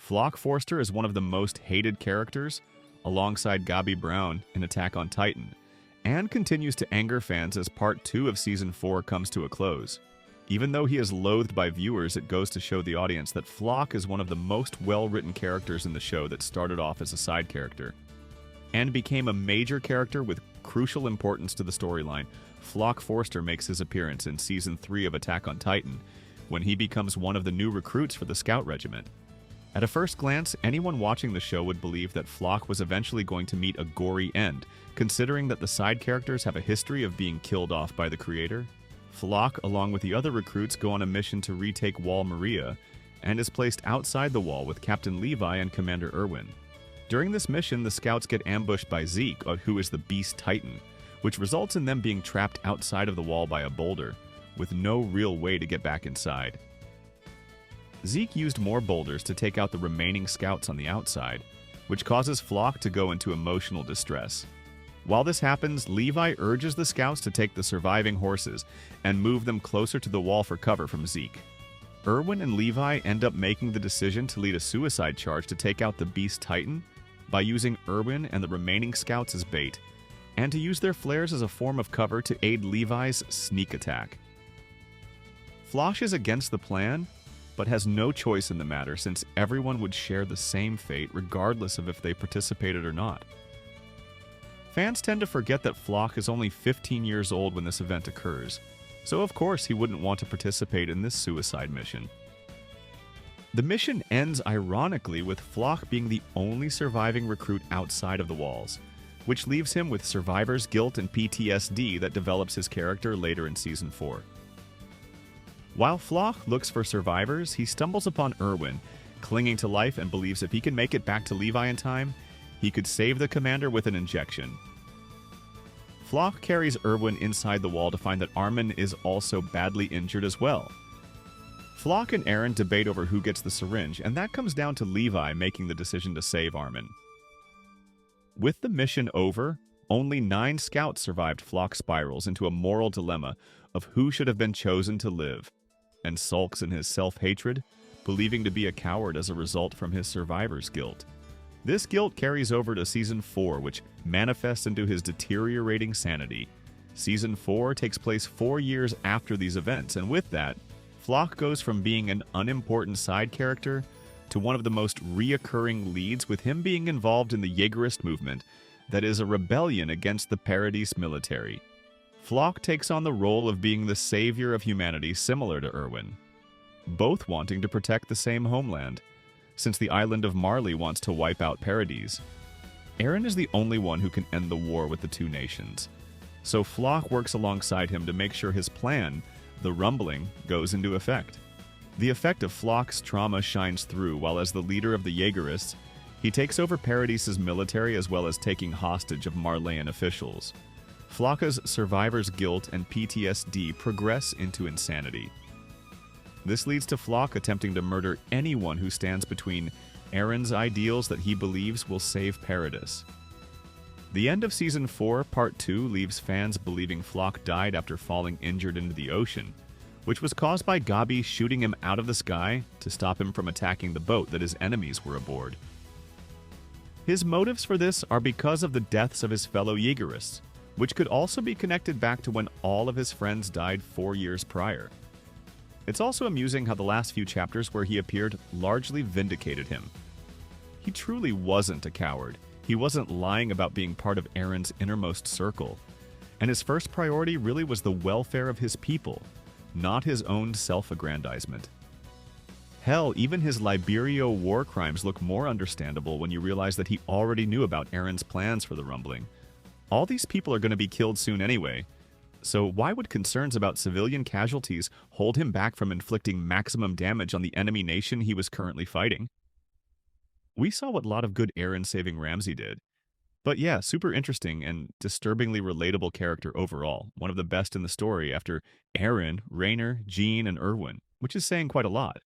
Flock Forster is one of the most hated characters, alongside Gabi Brown in Attack on Titan, and continues to anger fans as Part 2 of Season 4 comes to a close. Even though he is loathed by viewers, it goes to show the audience that Flock is one of the most well-written characters in the show that started off as a side character and became a major character with crucial importance to the storyline. Flock Forster makes his appearance in Season 3 of Attack on Titan, when he becomes one of the new recruits for the Scout Regiment. At a first glance, anyone watching the show would believe that Flock was eventually going to meet a gory end, considering that the side characters have a history of being killed off by the creator. Flock, along with the other recruits, go on a mission to retake Wall Maria, and is placed outside the wall with Captain Levi and Commander Erwin. During this mission, the scouts get ambushed by Zeke, who is the Beast Titan, which results in them being trapped outside of the wall by a boulder, with no real way to get back inside. Zeke used more boulders to take out the remaining scouts on the outside, which causes Flock to go into emotional distress. While this happens, Levi urges the scouts to take the surviving horses and move them closer to the wall for cover from Zeke. Erwin and Levi end up making the decision to lead a suicide charge to take out the Beast Titan by using Erwin and the remaining scouts as bait, and to use their flares as a form of cover to aid Levi's sneak attack. Flock is against the plan, but has no choice in the matter since everyone would share the same fate regardless of if they participated or not. Fans tend to forget that Flock is only 15 years old when this event occurs, so of course he wouldn't want to participate in this suicide mission. The mission ends ironically with Flock being the only surviving recruit outside of the walls, which leaves him with survivor's guilt and PTSD that develops his character later in Season 4. While Flock looks for survivors, he stumbles upon Erwin, clinging to life and believes if he can make it back to Levi in time, he could save the commander with an injection. Flock carries Erwin inside the wall to find that Armin is also badly injured as well. Flock and Eren debate over who gets the syringe, and that comes down to Levi making the decision to save Armin. With the mission over, only 9 scouts survived. Flock spirals into a moral dilemma of who should have been chosen to live, and sulks in his self-hatred, believing to be a coward as a result from his survivor's guilt. This guilt carries over to Season 4, which manifests into his deteriorating sanity. Season 4 takes place 4 years after these events, and with that, Flock goes from being an unimportant side character to one of the most reoccurring leads, with him being involved in the Yeagerist movement that is a rebellion against the Paradis military. Flock takes on the role of being the savior of humanity, similar to Erwin, both wanting to protect the same homeland, since the island of Marley wants to wipe out Paradis. Eren is the only one who can end the war with the two nations, so Flock works alongside him to make sure his plan, the rumbling, goes into effect. The effect of Flock's trauma shines through, while as the leader of the Yeagerists, he takes over Paradis' military as well as taking hostage of Marleyan officials. Flock's survivor's guilt and PTSD progress into insanity. This leads to Flock attempting to murder anyone who stands between Eren's ideals that he believes will save Paradis. The end of Season 4, Part 2 leaves fans believing Flock died after falling injured into the ocean, which was caused by Gabi shooting him out of the sky to stop him from attacking the boat that his enemies were aboard. His motives for this are because of the deaths of his fellow Yeagerists, which could also be connected back to when all of his friends died 4 years prior. It's also amusing how the last few chapters where he appeared largely vindicated him. He truly wasn't a coward. He wasn't lying about being part of Eren's innermost circle, and his first priority really was the welfare of his people, not his own self-aggrandizement. Hell, even his Liberio war crimes look more understandable when you realize that he already knew about Eren's plans for the rumbling. All these people are going to be killed soon anyway, so why would concerns about civilian casualties hold him back from inflicting maximum damage on the enemy nation he was currently fighting? We saw what a lot of good Eren saving Ramsay did. But yeah, super interesting and disturbingly relatable character overall. One of the best in the story after Eren, Raynor, Jean, and Erwin, which is saying quite a lot.